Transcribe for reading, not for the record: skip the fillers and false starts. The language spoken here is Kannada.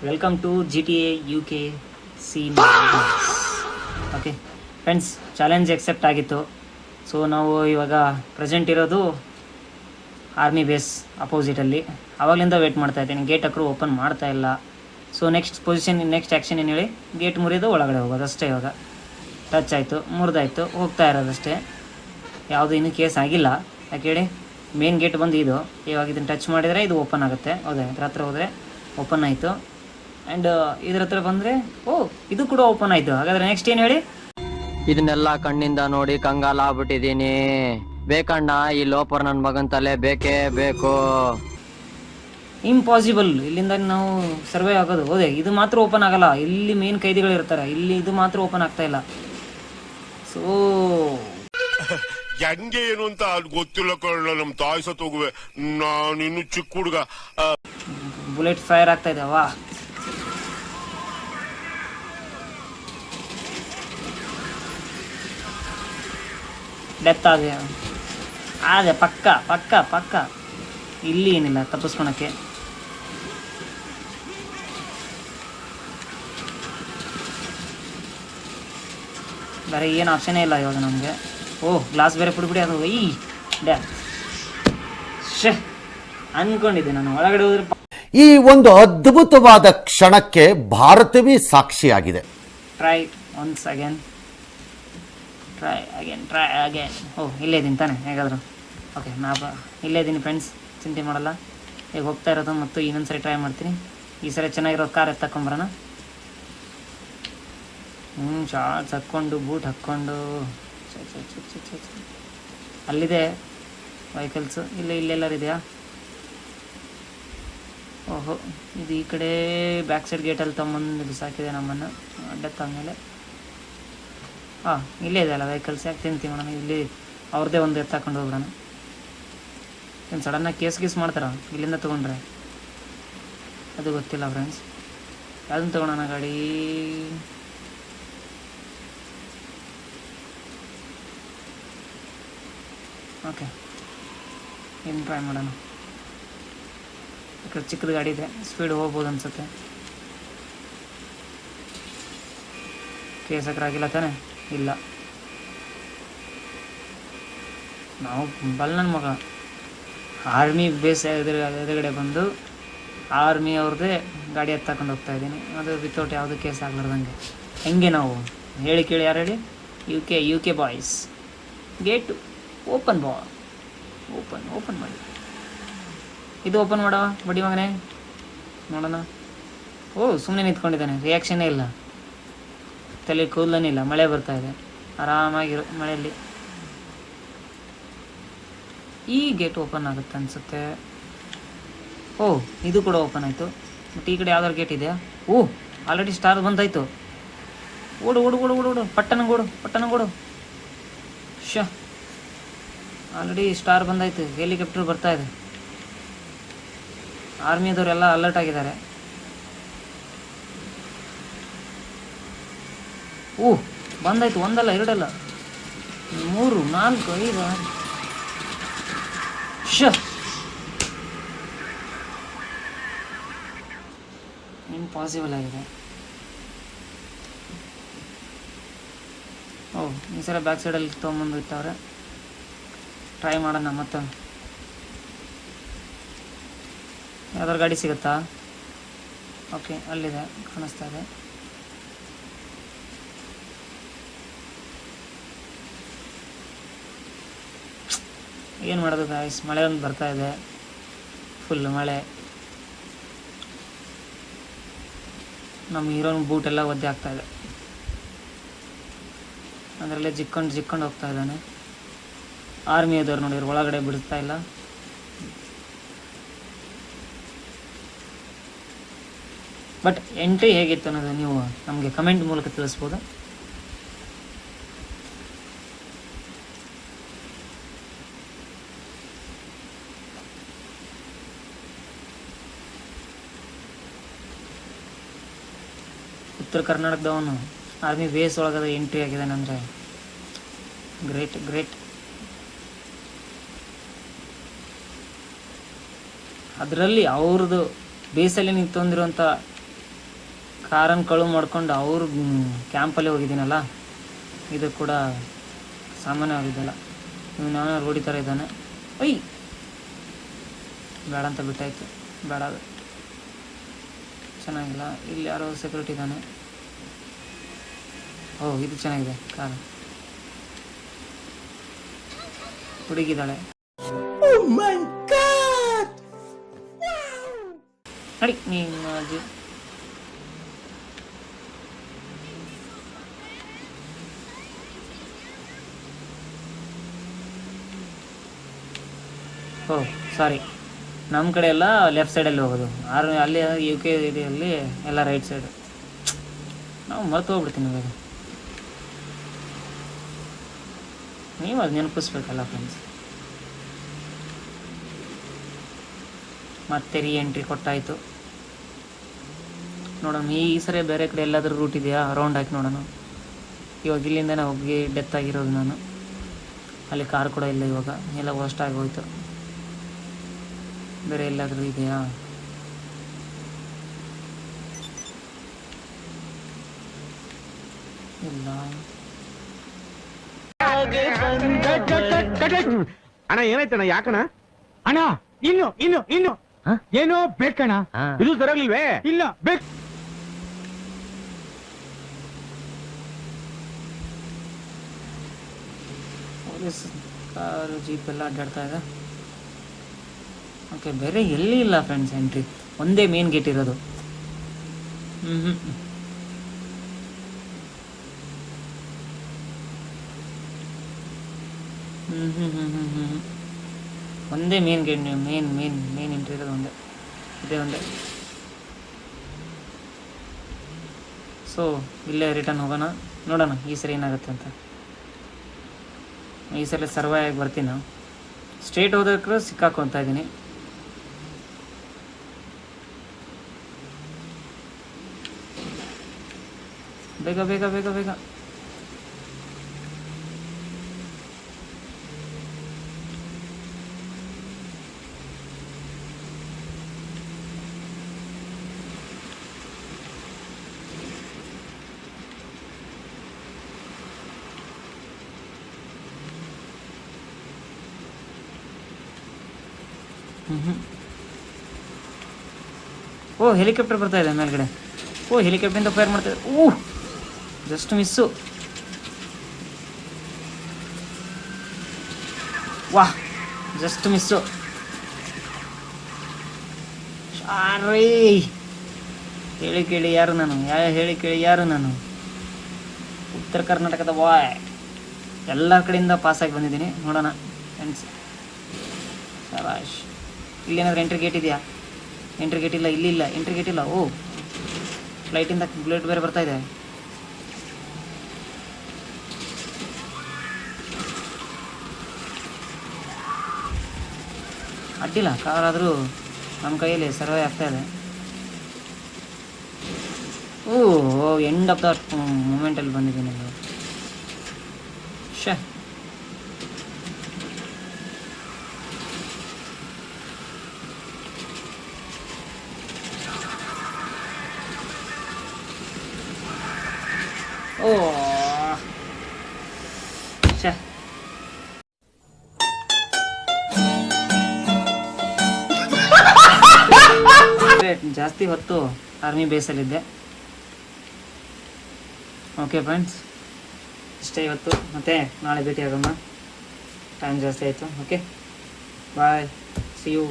ವೆಲ್ಕಮ್ ಟು GTA UK ಸಿ. ಓಕೆ ಫ್ರೆಂಡ್ಸ್, ಚಾಲೆಂಜ್ ಎಕ್ಸೆಪ್ಟ್ ಆಗಿತ್ತು. ಸೊ ನಾವು ಇವಾಗ ಪ್ರೆಸೆಂಟ್ ಇರೋದು ಆರ್ಮಿ ಬೇಸ್ ಅಪೋಸಿಟಲ್ಲಿ. ಆವಾಗಲಿಂದ ವೇಟ್ ಮಾಡ್ತಾ ಇದ್ದೀನಿ, ಗೇಟ್ ಹಕ್ರು ಓಪನ್ ಮಾಡ್ತಾ ಇಲ್ಲ. ಸೊ ನೆಕ್ಸ್ಟ್ ಆ್ಯಕ್ಷನ್ ಏನು ಹೇಳಿ, ಗೇಟ್ ಮುರಿದು ಒಳಗಡೆ ಹೋಗೋದು ಅಷ್ಟೇ. ಇವಾಗ ಟಚ್ ಆಯಿತು, ಮುರಿದಾಯಿತು, ಹೋಗ್ತಾ ಇರೋದಷ್ಟೇ. ಯಾವುದು ಇನ್ನೂ ಕೇಸ್ ಆಗಿಲ್ಲ. ಯಾಕೆ ಹೇಳಿ, ಮೇನ್ ಗೇಟ್ ಬಂದು ಇದು. ಇವಾಗ ಇದನ್ನು ಟಚ್ ಮಾಡಿದರೆ ಇದು ಓಪನ್ ಆಗುತ್ತೆ. ಹೌದಾ, ಇದ್ರ ಹತ್ರ ಹೋದರೆ ಓಪನ್ ಆಯಿತು. ಆ್ಯಂಡ್ ಇದ್ರ ಹತ್ರ ಬಂದರೆ ಇದು ಕೂಡ ಓಪನ್ ಆಯಿತು. ಹಾಗಾದರೆ ನೆಕ್ಸ್ಟ್ ಏನು ಹೇಳಿ. ಇದನ್ನೆಲ್ಲ ಕಣ್ಣಿಂದ ನೋಡಿ ಕಂಗಾಲ ಆಗ್ಬಿಟ್ಟಿದೀನಿ. ಬೇಕಣ್ಣ, ಈ ಲೋಪರ್ ನನ್ನ ಮಗನ್ ತಲೆ ಬೇಕೇ ಬೇಕು. ಇಂಪಾಸಿಬಲ್, ಇಲ್ಲಿಂದ ನಾವು ಸರ್ವೇ ಆಗೋದು. ಹೌದೇ, ಇದು ಮಾತ್ರ ಓಪನ್ ಆಗಲ್ಲ. ಇಲ್ಲಿ ಮೇನ್ ಕೈದಿಗಳು ಇರ್ತಾರೆ, ಇಲ್ಲಿ ಇದು ಮಾತ್ರ ಓಪನ್ ಆಗ್ತಾ ಇಲ್ಲ. ಸೊ ಹೆಂಗೆ ಏನು ಅಂತ ಗೊತ್ತಿಲ್ಲ ಕಳ್ಳ. ನಮ್ ತಾಯಿ ಸತ್ ಹೋಗುವೆ, ನಾನು ಇನ್ನು ಚಿಕ್ಕ ಹುಡುಗ. ಬುಲೆಟ್ ಫೈರ್ ಆಗ್ತಾ ಇದೆ. ವಾ, ಡೆತ್ ಆದೆ ಪಕ್ಕ ಪಕ್ಕ ಪಕ್ಕ. ಇಲ್ಲಿ ಏನಿಲ್ಲ ತಪ್ಪಿಸ್ಕೊಳಕ್ಕೆ. ಬೇರೆ ಏನು ಆಪ್ಷನೇ ಇಲ್ಲ ಇವಾಗ ನಮಗೆ. ಗ್ಲಾಸ್ ಬೇರೆ ಬಿಡ್ಬಿಡಿ. ಅದು ಅನ್ಕೊಂಡಿದ್ದೆ ನಾನು ಒಳಗಡೆ ಹೋದ್ರೆ. ಈ ಒಂದು ಅದ್ಭುತವಾದ ಕ್ಷಣಕ್ಕೆ ಭಾರತವೇ ಸಾಕ್ಷಿಯಾಗಿದೆ. Try once again, try again. ಇಲ್ಲೇ ಇದ್ದೀನಿ ತಾನೆ ಹೇಗಾದರೂ. ಓಕೆ, ಇಲ್ಲೇ ಇದ್ದೀನಿ ಫ್ರೆಂಡ್ಸ್, ಚಿಂತೆ ಮಾಡಲ್ಲ. ಈಗ ಹೋಗ್ತಾ ಇರೋದು ಮತ್ತು ಇನ್ನೊಂದು ಸರಿ ಟ್ರೈ ಮಾಡ್ತೀನಿ. ಈ ಸರಿ ಚೆನ್ನಾಗಿರೋ ಕಾರ್ ಎತ್ತಕೊಂಬರೋಣ. ಶಾರ್ಟ್ಸ್ ಹಾಕ್ಕೊಂಡು, ಬೂಟ್ ಹಾಕ್ಕೊಂಡು. ಅಲ್ಲಿದೆ ವೆಹಿಕಲ್ಸು. ಇಲ್ಲೆಲ್ಲರೂ ಇದೆಯಾ? ಇದು ಈ ಕಡೆ ಬ್ಯಾಕ್ ಸೈಡ್ ಗೇಟಲ್ಲಿ ತೊಗೊಂಬಂದು ಬಿಸಾಕಿದೆ ನಮ್ಮನ್ನು ಅಡ್ಡತ್ತ ಆದಮೇಲೆ. ಇಲ್ಲೇ ಇದೆ ಅಲ್ಲ ವೆಹಿಕಲ್ಸ್. ಯಾಕೆ ತಿಂತೀವಿ ಮೇಡಮ್, ಇಲ್ಲಿ ಅವ್ರದ್ದೇ ಒಂದು ಎತ್ತಾಕೊಂಡು ಹೋಗ್ಬಿಡೋಣ. ಏನು ಸಡನ್ನಾಗಿ ಕೇಸ್ ಮಾಡ್ತಾರ ಇಲ್ಲಿಂದ ತೊಗೊಂಡ್ರೆ? ಅದು ಗೊತ್ತಿಲ್ಲ ಫ್ರೆಂಡ್ಸ್. ಯಾವುದನ್ನು ತೊಗೊಳೋಣ ಗಾಡಿ? ಓಕೆ, ಏನು ಟ್ರೈ ಮಾಡೋಣ. ಈ ಕಡೆ ಚಿಕ್ಕದ ಗಾಡಿ ಇದೆ, ಸ್ಪೀಡ್ ಹೋಗ್ಬೋದು ಅನ್ಸುತ್ತೆ. ಕೇಸಕ್ರಾಗಿಲ್ಲ ತಾನೆ? ಇಲ್ಲ. ನಾವು ನನ್ನ ಮಗ ಆರ್ಮಿ ಬೇಸ್ ಎದುರುಗಡೆ ಬಂದು ಆರ್ಮಿ ಅವ್ರದ್ದೇ ಗಾಡಿ ಎತ್ತಾಕೊಂಡು ಹೋಗ್ತಾ ಇದ್ದೀನಿ. ಅದು ವಿತೌಟ್ ಯಾವುದು ಕೇಸ್ ಆಗ್ಲಾರ್ದಂಗೆ. ಹೆಂಗೆ ನಾವು ಹೇಳಿ ಕೇಳಿ, ಯಾರು ಹೇಳಿ? U K boys. Gate open open ಮಾಡಿ. ಇದು ಓಪನ್ ಮಾಡವ ಬಡಿ ಮಗನೇ, ನೋಡೋಣ. ಸುಮ್ಮನೆ ನಿಂತ್ಕೊಂಡಿದ್ದಾನೆ, ರಿಯಾಕ್ಷನ್ನೇ ಇಲ್ಲ, ತಲೆ ಕೂದಲನಿಲ್ಲ. ಮಳೆ ಬರ್ತಾ ಇದೆ, ಆರಾಮಾಗಿರು ಮಳೆಯಲ್ಲಿ. ಈ ಗೇಟ್ ಓಪನ್ ಆಗುತ್ತೆ ಅನಿಸುತ್ತೆ. ಇದು ಕೂಡ ಓಪನ್ ಆಯಿತು. ಮತ್ತು ಈ ಕಡೆ ಯಾವ್ದಾದ್ರು ಗೇಟ್ ಇದೆಯಾ? ಆಲ್ರೆಡಿ ಸ್ಟಾರ್ ಬಂದಾಯಿತು. ಓಡು ಪಟ್ಟಣಗೋಡು. ಆಲ್ರೆಡಿ ಸ್ಟಾರ್ ಬಂದಾಯಿತು. ಹೆಲಿಕಾಪ್ಟರ್ ಬರ್ತಾ ಇದೆ. ಆರ್ಮಿದವರೆಲ್ಲ ಅಲರ್ಟ್ ಆಗಿದ್ದಾರೆ. ಬಂದಾಯ್ತು. ಒಂದಲ್ಲ, ಎರಡಲ್ಲ, 3, 4, 5, 6. ಇಂಪಾಸಿಬಲ್ ಆಗಿದೆ. ಈ ಸಲ ಬ್ಯಾಕ್ ಸೈಡಲ್ಲಿ ತೊಗೊಂಬಂದು ಇಟ್ಟವ್ರೆ. ಟ್ರೈ ಮಾಡೋಣ ಮತ್ತೆ. ಯಾವ್ದಾದ್ರು ಗಾಡಿ ಸಿಗುತ್ತಾ? ಓಕೆ, ಅಲ್ಲಿದೆ, ಕಾಣಿಸ್ತಾ ಇದೆ. ಏನು ಮಾಡೋದು ಗಾಯ್ಸ್, ಮಳೆ ಒಂದು ಬರ್ತಾ ಇದೆ, ಫುಲ್ ಮಳೆ. ನಮ್ಮ ಹೀರೋನ ಬೂಟೆಲ್ಲ ಒದ್ದೆ ಆಗ್ತಾ ಇದೆ. ಅದರಲ್ಲೇ ಜಿಕ್ಕೊಂಡು ಹೋಗ್ತಾ ಇದ್ದಾನೆ. ಆರ್ಮಿ ಅದವ್ರು ನೋಡಿದ್ರು, ಒಳಗಡೆ ಬಿಡ್ತಾ ಇಲ್ಲ. ಬಟ್ ಎಂಟ್ರಿ ಹೇಗಿತ್ತು ಅನ್ನೋದು ನೀವು ನಮಗೆ ಕಮೆಂಟ್ ಮೂಲಕ ತಿಳಿಸ್ಬೋದು. ಉತ್ತರ ಕರ್ನಾಟಕದವನು ಆರ್ಮಿ ಬೇಸ್ ಒಳಗದ ಎಂಟ್ರಿ ಆಗಿದ್ದಾನೆ ಅಂದರೆ ಗ್ರೇಟ್. ಅದರಲ್ಲಿ ಅವ್ರದ್ದು ಬೇಸಲ್ಲಿ ನಿಂತೊಂದಿರುವಂಥ ಕಾರನ್ನು ಕಳುವು ಮಾಡ್ಕೊಂಡು ಅವ್ರ ಕ್ಯಾಂಪಲ್ಲಿ ಹೋಗಿದ್ದೀನಲ್ಲ, ಇದು ಕೂಡ ಸಾಮಾನ್ಯವಾಗಿದ್ದಲ್ಲ. ಇವನು ರೋಡಿ ಥರ ಇದ್ದಾನೆ. ಒಯ್ ಬೇಡ ಅಂತ ಬಿಟ್ಟಾಯ್ತು. ಬೇಡ, ಚೆನ್ನಾಗಿಲ್ಲ. ಇಲ್ಲಿ ಯಾರೋ ಸೆಕ್ಯೂರಿಟಿ ಇದ್ದಾನೆ. ಓ ಇದು ಚೆನ್ನಾಗಿದೆ ಕಾರು. ಹುಡುಗಿದ್ದಾಳೆ. ನಡಿ ನೀನು ಅಜ್ಜಿ. ಓ ಸಾರಿ, ನಮ್ಮ ಕಡೆ ಎಲ್ಲ ಲೆಫ್ಟ್ ಸೈಡಲ್ಲಿ ಹೋಗೋದು, ಅಲ್ಲಿ UK ಇದರಲ್ಲಿ ಎಲ್ಲ ರೈಟ್ ಸೈಡು. ನಾವು ಮರೆತು ಹೋಗ್ಬಿಡ್ತೀನಿ ಇವಾಗ. ನೀವು ಅದು ನೆನಪಿಸ್ಬೇಕಲ್ಲ ಫ್ರೆಂಡ್ಸ್. ಮತ್ತೆ ಎಂಟ್ರಿ ಕೊಟ್ಟಾಯಿತು. ನೋಡೋಣ ಈ ಸರಿ ಬೇರೆ ಕಡೆ ಎಲ್ಲಾದರೂ ರೂಟ್ ಇದೆಯಾ ರೌಂಡ್ ಹಾಕಿ ನೋಡೋಣ. ಇವಾಗ ಇಲ್ಲಿಂದನೇ ಹೋಗಿ ಡೆತ್ ಆಗಿರೋದು ನಾನು. ಅಲ್ಲಿ ಕಾರ್ ಕೂಡ ಇಲ್ಲ, ಇವಾಗ ಎಲ್ಲ ವರ್ಸ್ಟ್ ಆಗೋಯ್ತು. ಬೇರೆ ಎಲ್ಲಾದರೂ ಇದೆಯಾ? ಇಲ್ಲ. ಅಣ್ಣ ಏನಾಯ್ತಣ್ಣ? ಯಾಕಣ್ಣ? ಅಣ್ಣ ಇನ್ನು ಏನೋ ಬೇಕಣ್ಣ. ಇದು ಸರಿಯಾಗಿಲ್ವೇ? ಇಲ್ಲ ಬೇಕು. ಪೊಲೀಸ್ ಕಾರು ಜೀಪ್ ಎಲ್ಲ ಅಡ್ಡಾಡ್ತಾ ಇದೆ. ಓಕೆ, ಬೇರೆ ಎಲ್ಲಿ ಇಲ್ಲ ಫ್ರೆಂಡ್ಸ್ ಎಂಟ್ರಿ, ಒಂದೇ ಮೇನ್ ಗೇಟ್ ಇರೋದು. ಒಂದೇ ಮೇನ್ ಗೇಟ್, ಮೇನ್ ಎಂಟ್ರಿ ಇರೋದು ಒಂದೇ, ಇದೇ ಒಂದೇ. ಸೊ ಇಲ್ಲೇ ರಿಟರ್ನ್ ಹೋಗೋಣ, ನೋಡೋಣ ಈ ಸರಿ ಏನಾಗುತ್ತೆ ಅಂತ. ಈ ಸಲ ಸರ್ವೈ ಆಗಿ ಬರ್ತೀನಿ. ನಾವು ಸ್ಟ್ರೇಟ್ ಹೋದಕ್ಕೆ ಸಿಕ್ಕಾಕೊತಾ ಇದ್ದೀನಿ. ಬೇಗ ಬೇಗ ಬೇಗ ಬೇಗ. ಓ ಹೆಲಿಕಾಪ್ಟರ್ ಬರ್ತಾ ಇದೆ ಮೇಲ್ಗಡೆ. ಓ ಹೆಲಿಕಾಪ್ಟರಿಂದ ಫೈರ್ ಮಾಡ್ತಾ ಇದೆ. ಓ ಜಸ್ಟ್ ಮಿಸ್ಸು. ವಾಹ್ ಜಸ್ಟ್ ಮಿಸ್ಸು. ಸಾರಿ ಹೇಳಿ ಕೇಳಿ ಯಾರು ನಾನು, ಹೇಳಿ ಕೇಳಿ ಯಾರು ನಾನು? ಉತ್ತರ ಕರ್ನಾಟಕದ ಬಾಯ್, ಎಲ್ಲ ಕಡೆಯಿಂದ ಪಾಸಾಗಿ ಬಂದಿದ್ದೀನಿ. ನೋಡೋಣ ಫ್ರೆಂಡ್ಸ್. ಶಬಾಷ್. ಇಲ್ಲೇನಾದ್ರೂ ಎಂಟ್ರಿ ಗೇಟ್ ಇದೆಯಾ? ಎಂಟ್ರಿ ಗೇಟ್ ಇಲ್ಲ, ಇಲ್ಲಿಲ್ಲ ಎಂಟ್ರಿ ಗೇಟ್ ಇಲ್ಲ. ಓ ಫ್ಲೈಟಿಂದ ಬುಲೆಟ್ ಬೇರೆ ಬರ್ತಾ ಇದೆ. ಅಡ್ಡಿಲ್ಲ, ಕಾರ್ ಆದರೂ ನಮ್ಮ ಕೈಯಲ್ಲಿ ಸರ್ವೈ ಆಗ್ತಾ ಇದೆ. ಓ ಎಂಡ್ ಆಫ್ ದ ಮೂಮೆಂಟಲ್ಲಿ ಬಂದಿದ್ದೀನಿ. ಶೇ ಓ ಛೇ, ಜಾಸ್ತಿ ಹೊತ್ತು ಆರ್ಮಿ ಬೇಸಲ್ಲಿದ್ದೆ. ಓಕೆ ಫ್ರೆಂಡ್ಸ್, ಇಷ್ಟೇ ಇವತ್ತು. ಮತ್ತೆ ನಾಳೆ ಭೇಟಿ ಆಗೋಣ. ಟೈಮ್ ಜಾಸ್ತಿ ಆಯಿತು. Okay bye, see you.